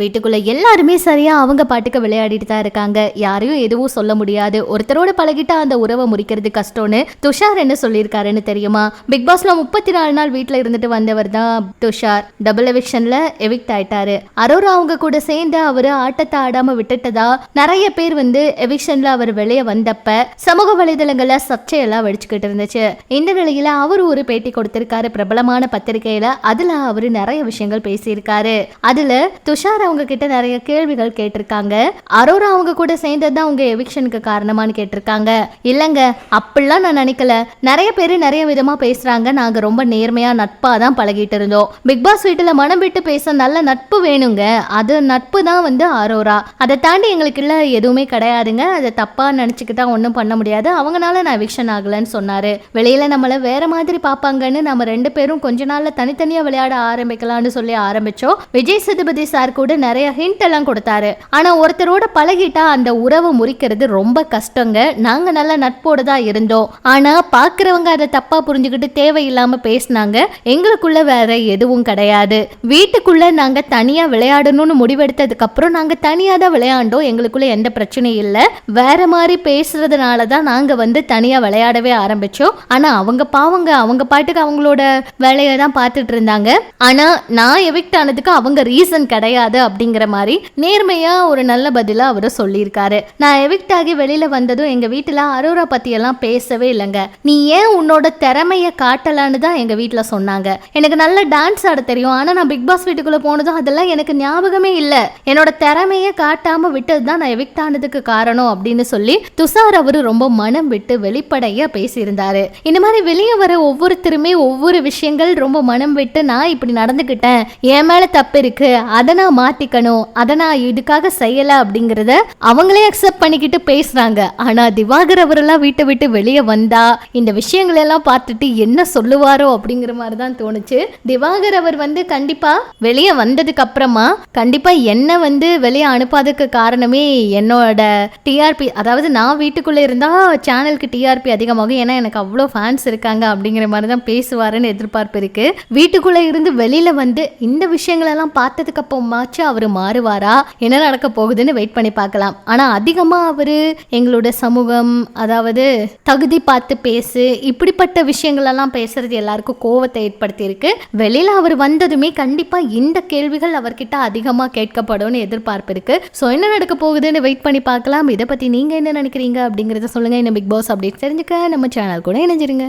வீட்டுக்குள்ள எல்லாருமே சரியா அவங்க பாட்டுக்கு விளையாடிட்டு தான் இருக்காங்க. யாரையும் எதுவும் சொல்ல முடியாது. ஒருத்தரோட பழகிட்டா அந்த உறவை முடிக்கிறது கஷ்டம்னு துஷார் என்ன சொல்லியிருக்காருன்னு தெரியுமா? பிக் பாஸ்ல 34 நாள் வீட்டுல இருந்துட்டு வந்தவர் தான் துஷார். டபுள் எவிக்ஷன்ல எவிக்ட் ஆயிட்டாரு. அரோரா அவங்க கூட சேர்ந்து அவரு ஆட்டத்தை ஆடாம விட்டுட்டதா நிறைய பேர் எவிக்ஷன்ல அவர் வெளியே வந்தப்ப சமூக வலைதளங்கள்ல சர்ச்சையெல்லாம் வெடிச்சுக்கிட்டு இருந்துச்சு. இந்த நிலையில அவர் ஒரு பேட்டி கொடுத்திருக்காரு பிரபலமான பத்திரிகையில. அதுல அவரு நிறைய விஷயங்கள் பேசியிருக்காரு. அதுல துஷார் அவங்க கிட்ட நிறைய கேள்விகள் கேட்டிருக்காங்க. அரோரா அவங்க கூட சேர்ந்ததுதான் உங்க எவிக்ஷனுக்கு காரணமானு கேட்டிருக்காங்க. இல்லங்க, அப்படிலாம் நான் நினைக்கல. நிறைய பேரு நிறைய விதமா பேசுறாங்க. நாங்க ரொம்ப நேர்மையா நட்பா தான் பழகிட்டு இருந்தோம். பிக் பாஸ் வீட்டுல மனம் விட்டு பேச நல்ல நட்பு வேணுங்க. அது நட்பு தான் அரோரா. அதை தாண்டி எங்களுக்கு இல்ல எதுவுமே கிடையாதுங்க. அதை தப்பா நினைச்சுக்கிட்டா ஒன்றும் பண்ண முடியாது. அவங்கனால நான் எவிக்ஷன் ஆகலன்னு சொன்னாரு. வெளியில நம்மள வேற மாதிரி பாப்பாங்கன்னு நம்ம 2 பேரும் கொஞ்ச நாள்ல தனித்தனியா விளையாட ஆரம்பிக்கலாம்னு சொல்லி ஆரம்பிச்சோம். விஜய் சேதுபதி சார் கூட நிறைய ஹிண்ட் எல்லாம் கொடுத்தாரு. ஆனா ஒருத்தரோட பழகிட்டா அந்த உறவை முறிக்கிறது ரொம்ப கஷ்டங்க. நாங்க நல்ல நட்போடு தான் இருந்தோம். ஆனா பாக்குறவங்க அதை தப்பா புரிஞ்சுக்கிட்டு தேவையில்லாம பேசினாங்க. எங்களுக்குள்ள வேற எதுவும் கிடையாது. வீட்டுக்குள்ள நாங்க தனியா விளையாடணும்னு முடிவெடுத்ததுக்கு அப்புறம் நாங்க தனியா தான் விளையாண்டோம். எங்களுக்குள்ள எந்த பிரச்சனையும் இல்ல. வேற மாதிரி பேசுறதுனாலதான் நாங்க தனியா விளையாடவே ஆரம்பிச்சோம். ஆனா அவங்க பாவங்க, அவங்க பாட்டுக்கு அவங்களோட வேலையை தான் பார்த்துட்டு இருந்தாங்க. ஆனா நான் எவிக்ட் ஆனதுக்கு அவங்க ரீசன் கிடையாது அப்படிங்கிற மாதிரி நேர்மையா ஒரு நல்ல பதிலா அவரு சொல்லியிருக்காரு. நான் எவிக்ட் ஆகி வெளியில வந்ததும் எங்க வீட்டுல அரோரா பத்தி எல்லாம் பேசவே இல்லைங்க. நீ ஏன் உன்னோட திறமைய காட்டலான்னு தான் எங்க வீட்டுல சொன்னாங்க. எனக்கு நல்ல டான்ஸ் ஆட தெரியும். ஆனா நான் பிக் பாஸ் வீட்டுக்குள்ள போனதும் அதெல்லாம் எனக்கு ஞாபகமே இல்ல. என்னோட திறமைய காட்டாம விட்டதுதான் நான் எவிக்ட் ஆனதுக்கு காரணம் அப்படின்னு சொல்லி துஷார் அவரு ரொம்ப மனம் விட்டு வெளிப்படையா பேசியிருந்தாரு. இந்த மாதிரி வெளியே வர ஒவ்வொருத்தருமே ஒவ்வொரு விஷயங்கள் ரொம்ப மனம் விட்டு நான் இப்படி நடந்துக்கிட்டேன், என் மேல தப்பு இருக்கு, அதை நான் மாத்திக்கணும், அதை நான் இதுக்காக செய்யல அப்படிங்கறத அவங்களே அக்செப்ட் பண்ணிக்கிட்டு பேசுறாங்க. ஆனா திவாகர் அவரெல்லாம் வீட்டை விட்டு வெளியே வந்தா இந்த விஷயங்கள் எல்லாம் பார்த்துட்டு என்ன சொல்லுவாரோ அப்படிங்கிற மாதிரி தான் தோணுச்சு. திவாகர் அவர் கண்டிப்பா வெளியே வந்ததுக்கு அப்புறமா கண்டிப்பா என்ன வெளியே அனுப்பாததுக்கு காரணமே என்னோட டிஆர்பி. அதாவது நான் வீட்டுக்குள்ள இருந்தா சேனலுக்கு டிஆர்பி அதிகமாகும். ஏன்னா எனக்கு அவ்வளோ ஃபேன்ஸ் இருக்காங்க அப்படிங்கிற மாதிரி தான் பேசுவாருன்னு எதிர்பார்ப்பு இருக்கு. வீட்டுக்குள்ள இருந்து வெளியில இந்த விஷயங்கள் எல்லாம் பார்த்ததுக்கு அப்புறமாச்சும் அவரு மாறுவாரா, என்ன நடக்க போகுதுன்னு வெயிட் பண்ணி பார்க்கலாம். ஆனா அதிகமா அவரு எங்களோட சமூகம், அதாவது தகுதி பார்த்து பேசு, இப்படிப்பட்ட விஷயங்கள் எல்லாம் பேசுறது எல்லாருக்கும் கோவத்தை ஏற்படுத்தி இருக்கு. வெளியில அவர் வந்ததுமே கண்டிப்பா இந்த கேள்விகள் அவர்கிட்ட அதிகமா கேட்கப்படும் எதிர்பார்ப்பு இருக்கு. சோ என்ன நடக்க போகுதுன்னு வெயிட் பண்ணி பார்க்கலாம். இதை பத்தி நீங்க என்ன நினைக்கிறீங்க அப்படிங்கறத சொல்லுங்க. இந்த பிக் பாஸ் அப்டேட் தெரிஞ்சுக்க நம்ம சேனல் கூட இணைஞ்சிருங்க.